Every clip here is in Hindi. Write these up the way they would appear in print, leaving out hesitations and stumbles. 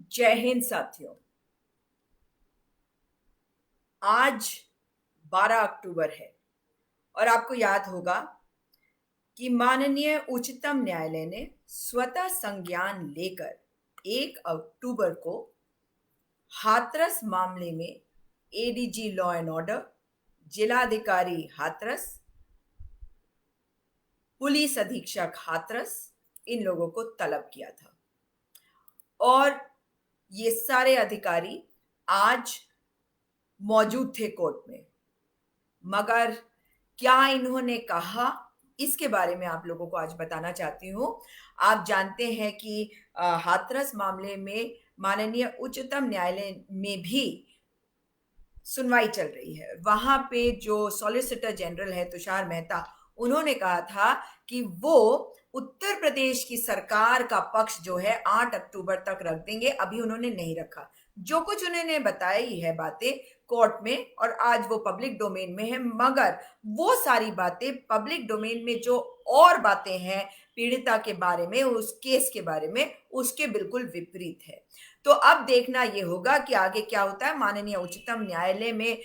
जय हिंद साथियों। आज 12 अक्टूबर है और आपको याद होगा कि माननीय उच्चतम न्यायालय ने स्वतः संज्ञान लेकर 1 अक्टूबर को हाथरस मामले में एडीजी लॉ एंड ऑर्डर, जिलाधिकारी हाथरस, पुलिस अधीक्षक हाथरस, इन लोगों को तलब किया था और ये सारे अधिकारी आज मौजूद थे कोर्ट में। मगर क्या इन्होंने कहा, इसके बारे में आप लोगों को आज बताना चाहती हूँ। आप जानते हैं कि हाथरस मामले में माननीय उच्चतम न्यायालय में भी सुनवाई चल रही है। वहाँ पे जो सॉलिसिटर जनरल है तुषार मेहता, उन्होंने कहा था कि वो उत्तर प्रदेश की सरकार का पक्ष जो है 8 अक्टूबर तक रख देंगे। अभी उन्होंने नहीं रखा। जो कुछ उन्होंने बताई है बातें कोर्ट में और आज वो पब्लिक डोमेन में है, मगर वो सारी बातें पब्लिक डोमेन में जो और बातें हैं पीड़िता के बारे में, उस केस के बारे में, उसके बिल्कुल विपरीत है। तो अब देखना ये होगा कि आगे क्या होता है। माननीय उच्चतम न्यायालय में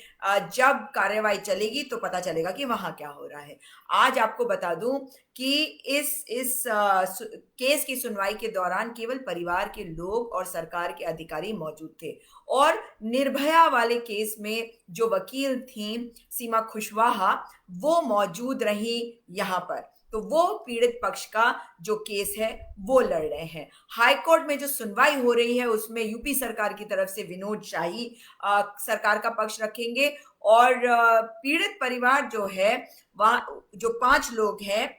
जब कार्यवाही चलेगी तो पता चलेगा कि वहां क्या हो रहा है। आज आपको बता दूं कि इस केस की सुनवाई के दौरान केवल परिवार के लोग और सरकार के अधिकारी मौजूद थे और निर्भया वाले केस में जो वकील थी सीमा खुशवाहा, वो मौजूद रही यहाँ पर। तो वो पीड़ित पक्ष का जो केस है वो लड़ रहे हैं। हाई कोर्ट में जो सुनवाई हो रही है उसमें यूपी सरकार की तरफ से विनोद शाही सरकार का पक्ष रखेंगे और पीड़ित परिवार जो है, वहां जो 5 लोग हैं,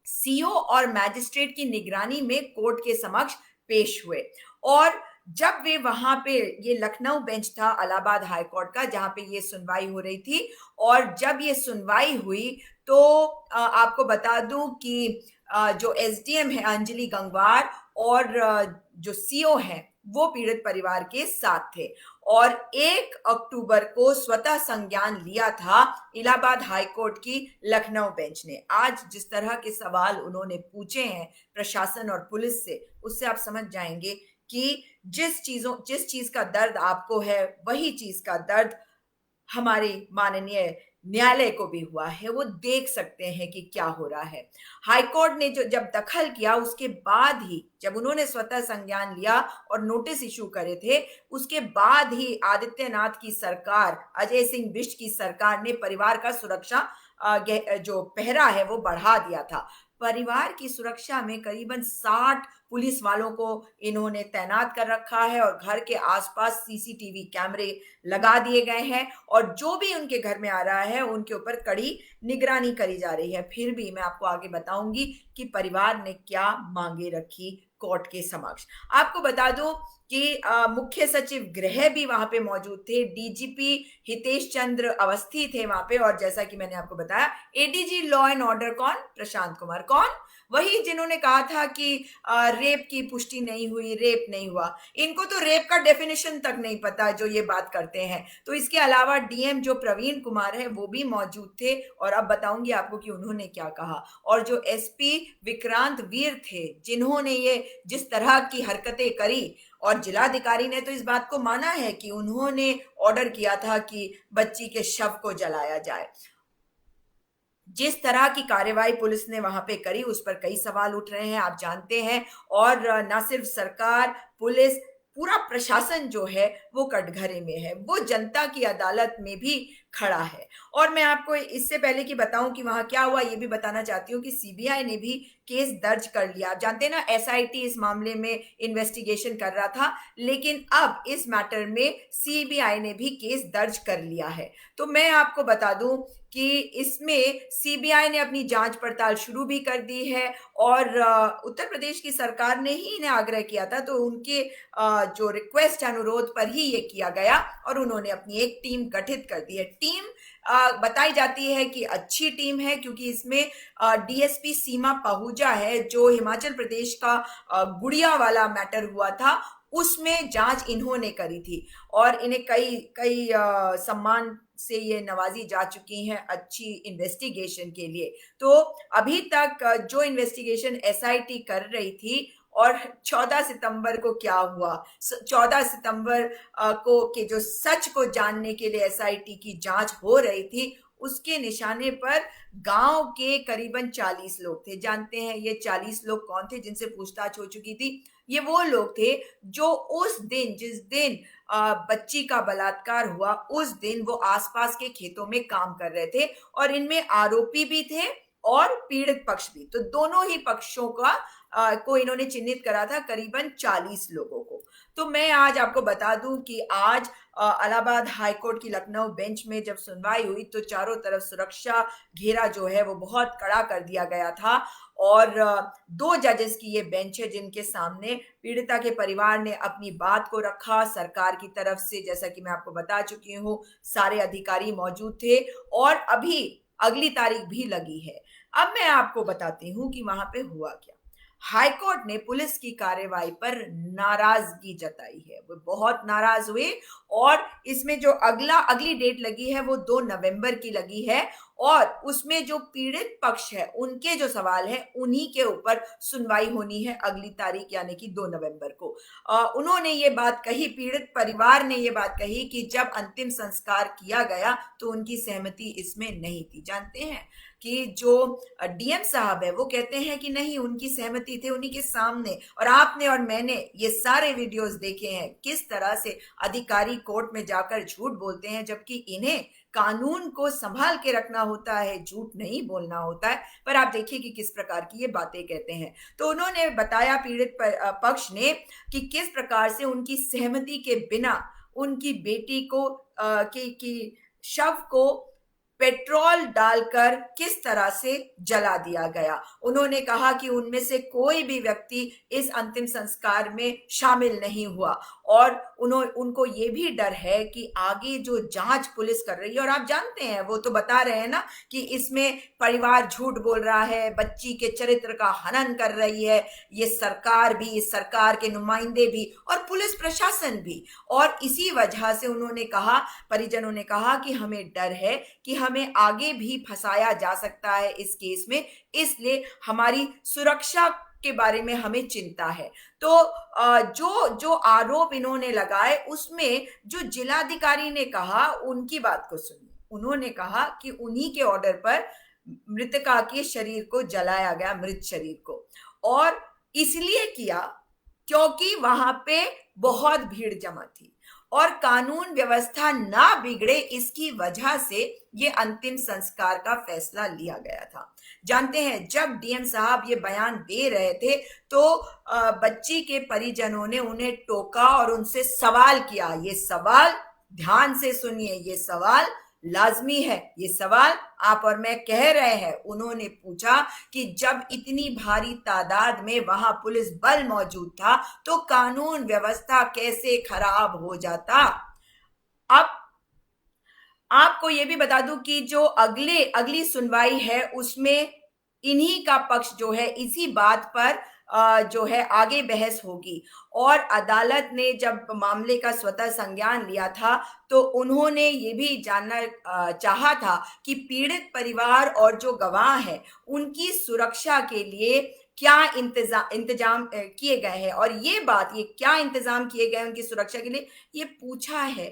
सीओ और मैजिस्ट्रेट की निगरानी में कोर्ट के समक्ष पेश हुए। और जब वे वहां पे, ये लखनऊ बेंच था इलाहाबाद हाई कोर्ट का जहां पे ये सुनवाई हो रही थी, और जब ये सुनवाई हुई तो आपको बता दूं कि जो एसडीएम है अंजलि गंगवार और जो सीओ हैं वो पीड़ित परिवार के साथ थे और 1 अक्टूबर को स्वतः संज्ञान लिया था इलाहाबाद हाई कोर्ट की लखनऊ बेंच ने। आज जिस तरह के सवाल उन्होंने पूछे हैं प्रशासन और पुलिस से, उससे आप समझ जाएंगे कि जिस चीज का दर्द आपको है वही चीज का दर्द हमारे माननीय न्यायालय को भी हुआ है। वो देख सकते हैं कि क्या हो रहा है। हाईकोर्ट ने जो जब दखल किया उसके बाद ही, जब उन्होंने स्वतः संज्ञान लिया और नोटिस इशू करे थे, उसके बाद ही आदित्यनाथ की सरकार, अजय सिंह बिष्ट की सरकार ने परिवार का सुरक्षा जो पहरा है वो बढ़ा दिया था। परिवार की सुरक्षा में करीबन 60 पुलिस वालों को इन्होंने तैनात कर रखा है और घर के आसपास सीसीटीवी कैमरे लगा दिए गए हैं और जो भी उनके घर में आ रहा है उनके ऊपर कड़ी निगरानी करी जा रही है। फिर भी मैं आपको आगे बताऊंगी कि परिवार ने क्या मांगे रखी कोर्ट के समक्ष। आपको बता दूं कि मुख्य सचिव गृह भी वहां पे मौजूद थे, डीजीपी हितेश चंद्र अवस्थी थे वहां पे, और जैसा कि मैंने आपको बताया एडीजी लॉ एंड ऑर्डर कौन, प्रशांत कुमार, कौन, वही जिन्होंने कहा था कि रेप की पुष्टि नहीं हुई, रेप नहीं हुआ। इनको तो रेप का डेफिनेशन तक नहीं पता जो ये बात करते हैं। तो इसके अलावा डीएम जो प्रवीण कुमार है वो भी मौजूद थे और अब बताऊंगी आपको कि उन्होंने क्या कहा। और जो एसपी विक्रांत वीर थे जिन्होंने ये जिस तरह की हरकतें करी, और जिलाधिकारी ने तो इस बात को माना है कि उन्होंने ऑर्डर किया था कि बच्ची के शव को जलाया जाए। जिस तरह की कार्रवाई पुलिस ने वहां पे करी उस पर कई सवाल उठ रहे हैं, आप जानते हैं। और ना सिर्फ सरकार, पुलिस, पूरा प्रशासन जो है वो कटघरे में है, वो जनता की अदालत में भी खड़ा है। और मैं आपको इससे पहले कि बताऊं कि वहां क्या हुआ, ये भी बताना चाहती हूँ कि सीबीआई ने भी केस दर्ज कर लिया। आप जानते हैं ना, एसआईटी इस मामले में इन्वेस्टिगेशन कर रहा था, लेकिन अब इस मैटर में सीबीआई ने भी केस दर्ज कर लिया है। तो मैं आपको बता दूं कि इसमें सीबीआई ने अपनी जांच पड़ताल शुरू भी कर दी है और उत्तर प्रदेश की सरकार ने ही इन्हें आग्रह किया था, तो उनके जो रिक्वेस्ट अनुरोध पर ही ये किया गया और उन्होंने अपनी एक टीम गठित कर दी है। टीम बताई जाती है कि अच्छी टीम है क्योंकि इसमें डीएसपी सीमा पहूजा है, जो हिमाचल प्रदेश का गुड़िया वाला मैटर हुआ था उसमें जांच इन्होंने करी थी और इन्हें कई कई सम्मान से ये नवाजी जा चुकी हैं अच्छी इन्वेस्टिगेशन के लिए। तो अभी तक जो इन्वेस्टिगेशन एसआईटी कर रही थी और 14 सितंबर को क्या हुआ, 14 सितंबर को के जो सच को जानने के लिए एसआईटी की जांच हो रही थी, उसके निशाने पर गांव के करीबन 40 लोग थे। जानते हैं ये 40 लोग कौन थे जिनसे पूछताछ हो चुकी थी? ये वो लोग थे जो उस दिन, जिस दिन बच्ची का बलात्कार हुआ, उस दिन वो आसपास के खेतों में काम कर रहे थे और इनमें आरोपी भी थे और पीड़ित पक्ष भी। तो दोनों ही पक्षों का को इन्होंने चिन्हित करा था, करीबन 40 लोगों को। तो मैं आज आपको बता दूं कि आज इलाहाबाद हाई कोर्ट की लखनऊ बेंच में जब सुनवाई हुई तो चारों तरफ सुरक्षा घेरा जो है वो बहुत कड़ा कर दिया गया था और 2 जजेस की ये बेंच है जिनके सामने पीड़िता के परिवार ने अपनी बात को रखा। सरकार की तरफ से, जैसा कि मैं आपको बता चुकी हूँ, सारे अधिकारी मौजूद थे और अभी अगली तारीख भी लगी है। अब मैं आपको बताती हूँ कि वहां पे हुआ क्या। हाईकोर्ट ने पुलिस की कार्रवाई पर नाराजगी जताई है, वो बहुत नाराज हुए और इसमें जो अगली डेट लगी है वो 2 नवंबर की लगी है और उसमें जो पीड़ित पक्ष है उनके जो सवाल है उन्हीं के ऊपर सुनवाई होनी है अगली तारीख, यानी कि 2 नवंबर को। उन्होंने ये बात कही, पीड़ित परिवार ने ये बात कही कि जब अंतिम संस्कार किया गया तो उनकी सहमति इसमें नहीं थी। जानते हैं कि जो डीएम साहब है वो कहते हैं कि नहीं, उनकी सहमति थी उन्हीं के सामने। और आपने और मैंने ये सारे वीडियोस देखे हैं किस तरह से अधिकारी कोर्ट में जाकर झूठ बोलते हैं, जबकि इन्हें कानून को संभाल के रखना होता है, झूठ नहीं बोलना होता है। पर आप देखिए कि किस प्रकार की ये बातें कहते हैं। तो उन्होंने बताया, पीड़ित पक्ष ने, कि किस प्रकार से उनकी सहमति के बिना उनकी बेटी को की शव को पेट्रोल डालकर किस तरह से जला दिया गया। उन्होंने कहा कि उनमें से कोई भी व्यक्ति इस अंतिम संस्कार में शामिल नहीं हुआ और उनको ये भी डर है कि आगे जो जांच पुलिस कर रही है, और आप जानते हैं वो तो बता रहे हैं ना कि इसमें परिवार झूठ बोल रहा है, बच्ची के चरित्र का हनन कर रही है, ये सरकार भी, इस सरकार के नुमाइंदे भी और पुलिस प्रशासन भी। और इसी वजह से उन्होंने कहा, परिजनों ने कहा कि हमें डर है कि हमें आगे भी फंसाया जा सकता है इस केस में, इसलिए हमारी सुरक्षा के बारे में हमें चिंता है। तो जो जो आरोप इन्होंने लगाए उसमें जो जिलाधिकारी ने कहा उनकी बात को सुनिए। उन्होंने कहा कि उन्हीं के ऑर्डर पर मृतका के शरीर को जलाया गया, मृत शरीर को, और इसलिए किया क्योंकि वहां पे बहुत भीड़ जमा थी और कानून व्यवस्था ना बिगड़े, इसकी वजह से ये अंतिम संस्कार का फैसला लिया गया था। जानते हैं जब डीएम साहब ये बयान दे रहे थे तो बच्ची के परिजनों ने उन्हें टोका और उनसे सवाल किया। ये सवाल ध्यान से सुनिए, ये सवाल लाजमी है, ये सवाल आप और मैं कह रहे हैं। उन्होंने पूछा कि जब इतनी भारी तादाद में वहां पुलिस बल मौजूद था तो कानून व्यवस्था कैसे खराब हो जाता। अब आपको यह भी बता दूं कि जो अगली सुनवाई है उसमें इन्हीं का पक्ष जो है इसी बात पर जो है आगे बहस होगी। और अदालत ने जब मामले का स्वतः संज्ञान लिया था तो उन्होंने ये भी जानना चाहा था कि पीड़ित परिवार और जो गवाह है उनकी सुरक्षा के लिए क्या इंतजाम किए गए हैं। और ये क्या इंतजाम किए गए उनकी सुरक्षा के लिए, ये पूछा है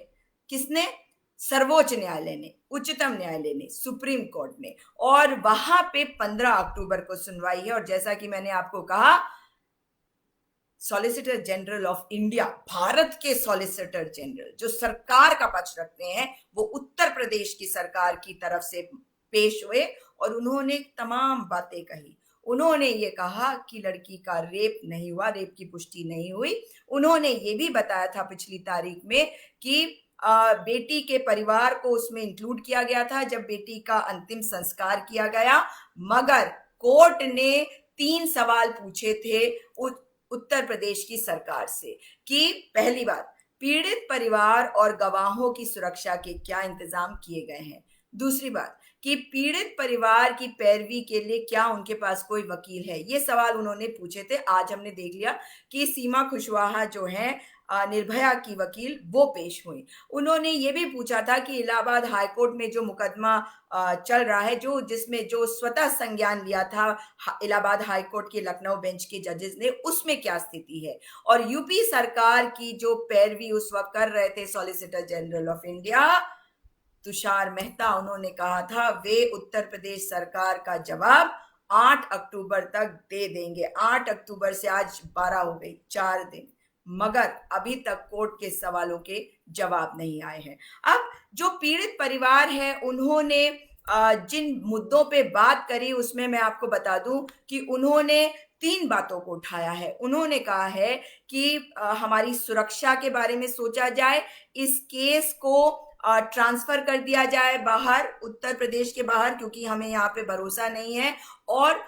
किसने? सर्वोच्च न्यायालय ने, उच्चतम न्यायालय ने, सुप्रीम कोर्ट ने। और वहां पे 15 अक्टूबर को सुनवाई है। और जैसा कि मैंने आपको कहा, solicitor general of India, Bharat के सॉलिसिटर जनरल जो सरकार का पक्ष रखते हैं, वो उत्तर प्रदेश की सरकार की तरफ से पेश हुए और उन्होंने तमाम बातें कही। उन्होंने ये कहा कि लड़की का रेप नहीं हुआ, रेप की पुष्टि नहीं हुई। उन्होंने ये भी बताया था पिछली तारीख में कि बेटी के परिवार को उसमें इंक्लूड किया गया था जब बेटी का अंतिम संस्कार किया गया, मगर कोर्ट ने 3 सवाल पूछे थे उत्तर प्रदेश की सरकार से कि पहली बात, पीड़ित परिवार और गवाहों की सुरक्षा के क्या इंतजाम किए गए हैं। दूसरी बात कि पीड़ित परिवार की पैरवी के लिए क्या उनके पास कोई वकील है। ये सवाल उन्होंने पूछे थे। आज हमने देख लिया कि सीमा कुशवाहा जो हैं निर्भया की वकील वो पेश हुई। उन्होंने ये भी पूछा था कि इलाहाबाद हाई कोर्ट में जो मुकदमा चल रहा है, जो जिसमें जो स्वतः संज्ञान लिया था इलाहाबाद हाई कोर्ट के लखनऊ बेंच के जजेस ने, उसमें क्या स्थिति है। और यूपी सरकार की जो पैरवी उस वक्त कर रहे थे solicitor general of India Tushar Mehta, उन्होंने कहा था वे उत्तर प्रदेश सरकार का जवाब 8 अक्टूबर तक दे देंगे। 8 अक्टूबर से आज 12 हो गई, 4 दिन, मगर अभी तक कोर्ट के सवालों के जवाब नहीं आए हैं। अब जो पीड़ित परिवार है उन्होंने जिन मुद्दों पे बात करी उसमें मैं आपको बता दूं कि उन्होंने 3 बातों को उठाया है। उन्होंने कहा है कि हमारी सुरक्षा के बारे में सोचा जाए, इस केस को ट्रांसफर कर दिया जाए बाहर, उत्तर प्रदेश के बाहर, क्योंकि हमें यहाँ पे भरोसा नहीं है, और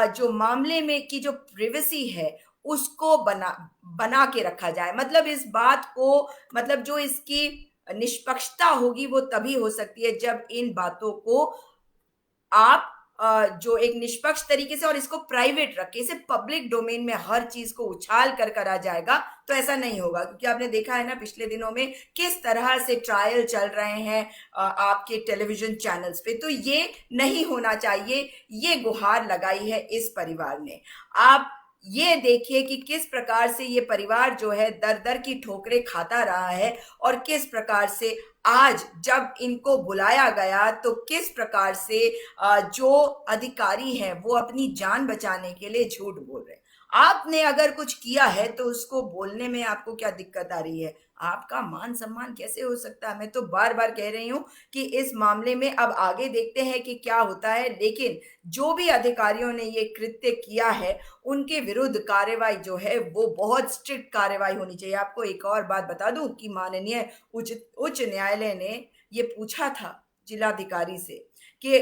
जो मामले में की जो प्रिवेसी है उसको बना के रखा जाए। मतलब इस बात को, मतलब जो इसकी निष्पक्षता होगी वो तभी हो सकती है जब इन बातों को आप जो एक निष्पक्ष तरीके से, और इसको प्राइवेट रख के, इसे पब्लिक डोमेन में हर चीज को उछाल कर करा जाएगा तो ऐसा नहीं होगा। क्योंकि आपने देखा है ना पिछले दिनों में किस तरह से ट्रायल चल रहे हैं आपके टेलीविजन चैनल्स पे, तो ये नहीं होना चाहिए। ये गुहार लगाई है इस परिवार ने। आप ये देखिए कि किस प्रकार से ये परिवार जो है दर दर की ठोकरें खाता रहा है, और किस प्रकार से आज जब इनको बुलाया गया तो किस प्रकार से जो अधिकारी हैं वो अपनी जान बचाने के लिए झूठ बोल रहे हैं। आपने अगर कुछ किया है तो उसको बोलने में आपको क्या दिक्कत आ रही है? आपका मान सम्मान कैसे हो सकता है? मैं तो बार बार कह रही हूं कि इस मामले में अब आगे देखते हैं कि क्या होता है, लेकिन जो भी अधिकारियों ने ये कृत्य किया है उनके विरुद्ध कार्रवाई जो है वो बहुत स्ट्रिक्ट कार्रवाई होनी चाहिए। आपको एक और बात बता दूं कि माननीय उच्च न्यायालय ने ये पूछा था जिलाधिकारी से कि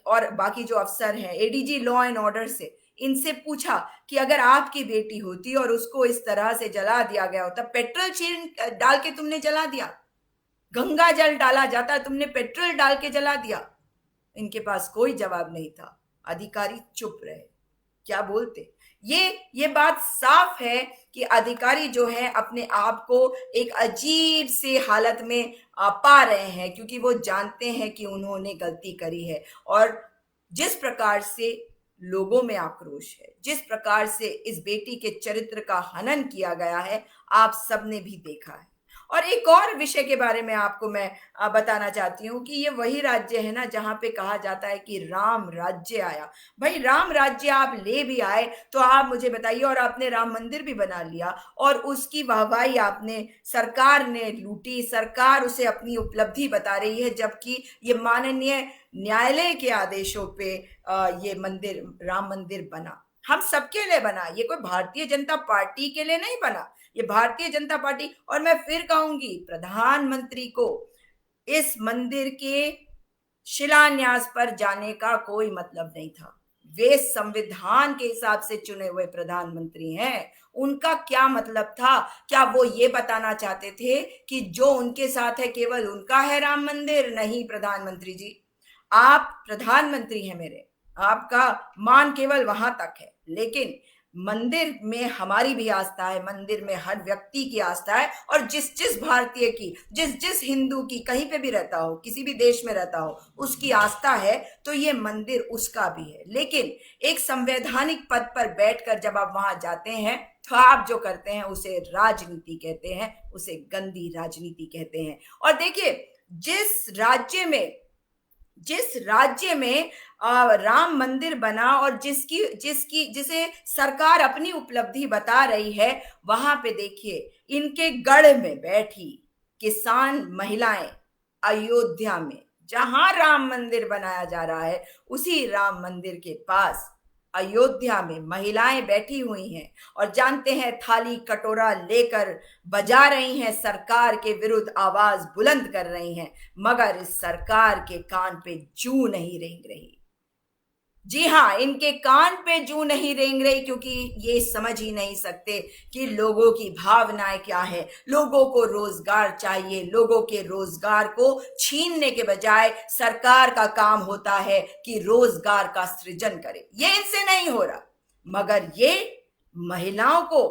और बाकी जो अफसर हैं, एडीजी लॉ एंड ऑर्डर से, इनसे पूछा कि अगर आपकी बेटी होती और उसको इस तरह से जला दिया गया होता, पेट्रोल चीन डाल के तुमने जला दिया, गंगा जल डाला जाता, तुमने पेट्रोल डाल के जला दिया। इनके पास कोई जवाब नहीं था, अधिकारी चुप रहे। क्या बोलते? ये बात साफ है कि अधिकारी जो है अपने आप को एक अजीब से हालत में पा रहे हैं, क्योंकि वो जानते हैं कि उन्होंने गलती करी है। और जिस प्रकार से लोगों में आक्रोश है, जिस प्रकार से इस बेटी के चरित्र का हनन किया गया है, आप सबने भी देखा है। और एक और विषय के बारे में आपको मैं बताना चाहती हूँ कि ये वही राज्य है ना जहाँ पे कहा जाता है कि राम राज्य आया। भाई राम राज्य आप ले भी आए तो आप मुझे बताइए, और आपने राम मंदिर भी बना लिया और उसकी वाहवाही आपने, सरकार ने लूटी, सरकार उसे अपनी उपलब्धि बता रही है, जबकि ये माननीय न्यायालय के आदेशों पे ये मंदिर, राम मंदिर बना, हम सबके लिए बना। ये कोई भारतीय जनता पार्टी के लिए नहीं बना, ये भारतीय जनता पार्टी, और मैं फिर कहूंगी प्रधानमंत्री को इस मंदिर के शिलान्यास पर जाने का कोई मतलब नहीं था। वे संविधान के हिसाब से चुने हुए प्रधानमंत्री हैं, उनका क्या मतलब था? क्या वो ये बताना चाहते थे कि जो उनके साथ है केवल उनका है राम मंदिर? नहीं प्रधानमंत्री जी, आप प्रधानमंत्री हैं मेरे, आपका मान केवल वहां तक है, लेकिन मंदिर में हमारी भी आस्था है, मंदिर में हर व्यक्ति की आस्था है, और जिस जिस भारतीय की, जिस जिस हिंदू की, कहीं पे भी रहता हो, किसी भी देश में रहता हो, उसकी आस्था है, तो ये मंदिर उसका भी है। लेकिन एक संवैधानिक पद पर बैठकर जब आप वहां जाते हैं तो आप जो करते हैं उसे राजनीति कहते हैं, उसे गंदी राजनीति कहते हैं। और देखिए जिस राज्य में राम मंदिर बना और जिसे सरकार अपनी उपलब्धि बता रही है, वहां पे देखिए इनके गढ़ में बैठी किसान महिलाएं, अयोध्या में जहां राम मंदिर बनाया जा रहा है, उसी राम मंदिर के पास अयोध्या में महिलाएं बैठी हुई हैं और जानते हैं थाली कटोरा लेकर बजा रही हैं, सरकार के विरुद्ध आवाज बुलंद कर रही हैं, मगर इस सरकार के कान पे जूं नहीं रेंग रही। जी हाँ, इनके कान पे जूं नहीं रेंग रही, क्योंकि ये समझ ही नहीं सकते कि लोगों की भावनाएं क्या है। लोगों को रोजगार चाहिए, लोगों के रोजगार को छीनने के बजाय सरकार का काम होता है कि रोजगार का सृजन करे। ये इनसे नहीं हो रहा, मगर ये महिलाओं को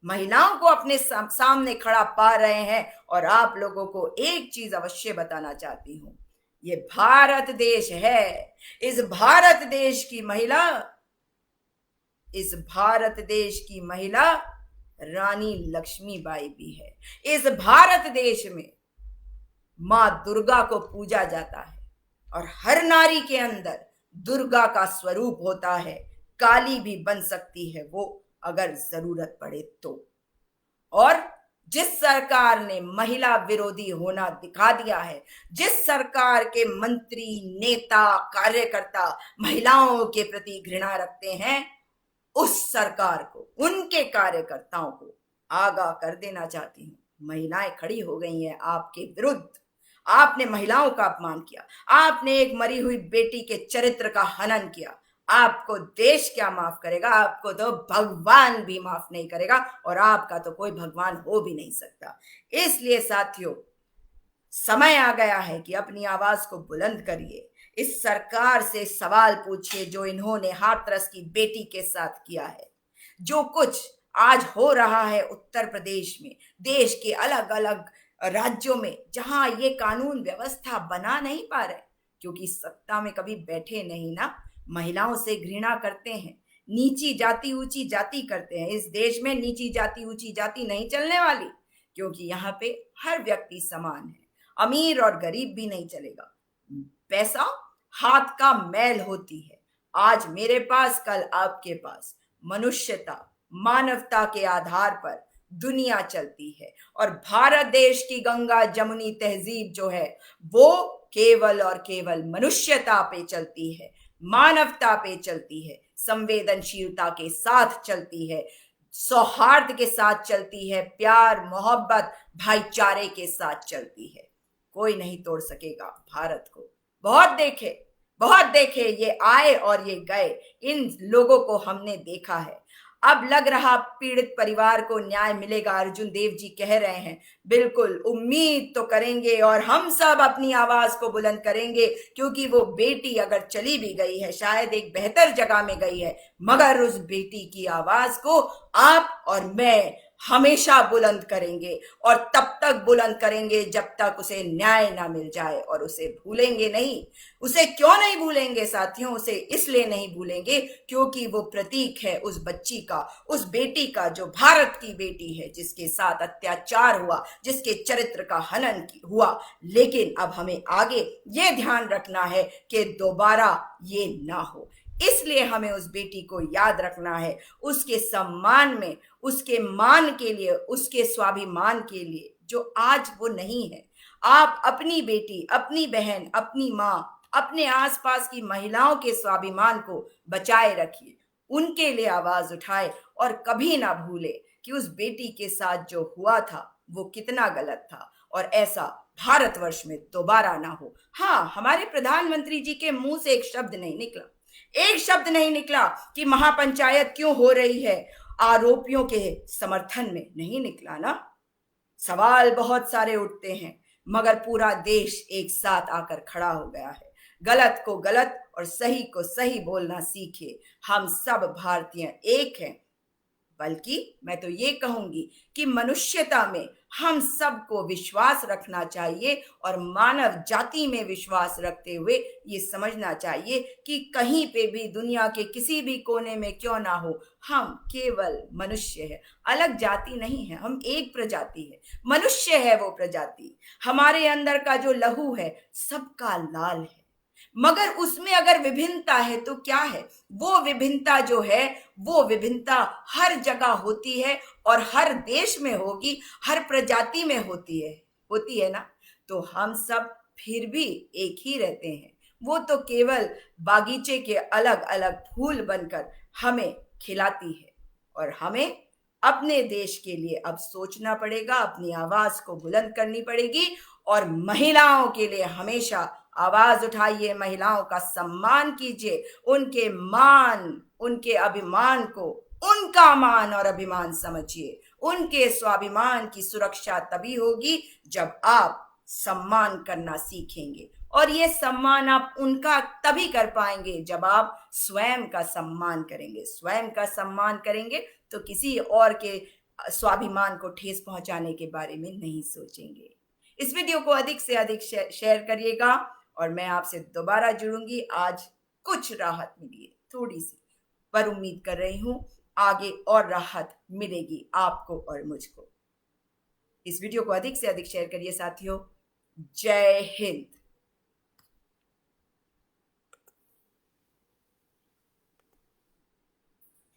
महिलाओं को अपने सामने खड़ा पा रहे हैं। और आप लोगों को एक चीज अवश्य बताना चाहती हूं, ये भारत देश है। इस भारत देश की महिला, इस भारत देश की महिला रानी लक्ष्मीबाई भी है। इस भारत देश में मां दुर्गा को पूजा जाता है और हर नारी के अंदर दुर्गा का स्वरूप होता है। काली भी बन सकती है वो, अगर जरूरत पड़े तो। और जिस सरकार ने महिला विरोधी होना दिखा दिया है, जिस सरकार के मंत्री, नेता, कार्यकर्ता महिलाओं के प्रति घृणा रखते हैं, उस सरकार को, उनके कार्यकर्ताओं को आगाह कर देना चाहती हूं। महिलाएं खड़ी हो गई हैं आपके विरुद्ध। आपने महिलाओं का अपमान किया, आपने एक मरी हुई बेटी के चरित्र का हनन किया। आपको देश क्या माफ करेगा, आपको तो भगवान भी माफ नहीं करेगा, और आपका तो कोई भगवान हो भी नहीं सकता। इसलिए साथियों, समय आ गया है कि अपनी आवाज को बुलंद करिए। इस सरकार से सवाल पूछिए जो इन्होंने हाथरस की बेटी के साथ किया है। जो कुछ आज हो रहा है उत्तर प्रदेश में, देश के अलग अलग राज्यों में, जहां ये कानून व्यवस्था बना नहीं पा रहे, क्योंकि सत्ता में कभी बैठे नहीं ना, महिलाओं से घृणा करते हैं, नीची जाति ऊंची जाति करते हैं। इस देश में नीची जाति ऊंची जाति नहीं चलने वाली, क्योंकि यहाँ पे हर व्यक्ति समान है। अमीर और गरीब भी नहीं चलेगा। पैसा हाथ का मैल होती है। आज मेरे पास, कल आपके पास। मनुष्यता, मानवता के आधार पर दुनिया चलती है। और भारत देश की गंगा जमुनी तहजीब जो है, वो केवल और केवल मनुष्यता पे चलती है, मानवता पे चलती है, संवेदनशीलता के साथ चलती है, सौहार्द के साथ चलती है, प्यार, मोहब्बत, भाईचारे के साथ चलती है। कोई नहीं तोड़ सकेगा भारत को। बहुत देखे, ये आए और ये गए, इन लोगों को हमने देखा है। अब लग रहा पीड़ित परिवार को न्याय मिलेगा, अर्जुन देव जी कह रहे हैं। बिल्कुल उम्मीद तो करेंगे, और हम सब अपनी आवाज को बुलंद करेंगे, क्योंकि वो बेटी अगर चली भी गई है, शायद एक बेहतर जगह में गई है, मगर उस बेटी की आवाज को आप और मैं हमेशा बुलंद करेंगे। और तब तक बुलंद करेंगे जब तक उसे न्याय ना मिल जाए। और उसे भूलेंगे नहीं। उसे क्यों नहीं भूलेंगे साथियों? उसे इसलिए नहीं भूलेंगे क्योंकि वो प्रतीक है उस बच्ची का, उस बेटी का, जो भारत की बेटी है, जिसके साथ अत्याचार हुआ, जिसके चरित्र का हनन हुआ। लेकिन अब हमें आगे ये ध्यान रखना है कि दोबारा ये ना हो। इसलिए हमें उस बेटी को याद रखना है, उसके सम्मान में, उसके मान के लिए, उसके स्वाभिमान के लिए, जो आज वो नहीं है। आप अपनी बेटी, अपनी बहन, अपनी माँ, अपने आसपास की महिलाओं के स्वाभिमान को बचाए रखिए, उनके लिए आवाज उठाए, और कभी ना भूले कि उस बेटी के साथ जो हुआ था वो कितना गलत था, और ऐसा भारतवर्ष में दोबारा ना हो। हाँ, हमारे प्रधानमंत्री जी के मुंह से एक शब्द नहीं निकला, एक शब्द नहीं निकला कि महापंचायत क्यों हो रही है, आरोपियों के समर्थन में नहीं निकला ना। सवाल बहुत सारे उठते हैं, मगर पूरा देश एक साथ आकर खड़ा हो गया है। गलत को गलत और सही को सही बोलना सीखे। हम सब भारतीय एक हैं। बल्कि मैं तो ये कहूंगी कि मनुष्यता में हम सबको विश्वास रखना चाहिए, और मानव जाति में विश्वास रखते हुए ये समझना चाहिए कि कहीं पे भी, दुनिया के किसी भी कोने में क्यों ना हो, हम केवल मनुष्य है, अलग जाति नहीं है, हम एक प्रजाति है, मनुष्य है वो प्रजाति। हमारे अंदर का जो लहू है सबका लाल है, मगर उसमें अगर विभिन्नता है तो क्या है? वो विभिन्नता जो है, वो विभिन्नता हर जगह होती है, और हर देश में होगी, हर प्रजाति में होती है ना। तो हम सब फिर भी एक ही रहते हैं। वो तो केवल बागीचे के अलग अलग फूल बनकर हमें खिलाती है। और हमें अपने देश के लिए अब सोचना पड़ेगा, अपनी आवाज को बुलंद करनी पड़ेगी, और महिलाओं के लिए हमेशा आवाज उठाइए, महिलाओं का सम्मान कीजिए, उनके मान, उनके अभिमान को उनका मान और अभिमान समझिए। उनके स्वाभिमान की सुरक्षा तभी होगी जब आप सम्मान करना सीखेंगे, और ये सम्मान आप उनका तभी कर पाएंगे जब आप स्वयं का सम्मान करेंगे। स्वयं का सम्मान करेंगे तो किसी और के स्वाभिमान को ठेस पहुंचाने के बारे में नहीं सोचेंगे। इस वीडियो को अधिक से अधिक शेयर करिएगा और मैं आपसे दोबारा जुड़ूंगी। आज कुछ राहत मिली है, थोड़ी सी, पर उम्मीद कर रही हूं आगे और राहत मिलेगी आपको और मुझको। इस वीडियो को अधिक से अधिक शेयर करिए साथियों। जय हिंद।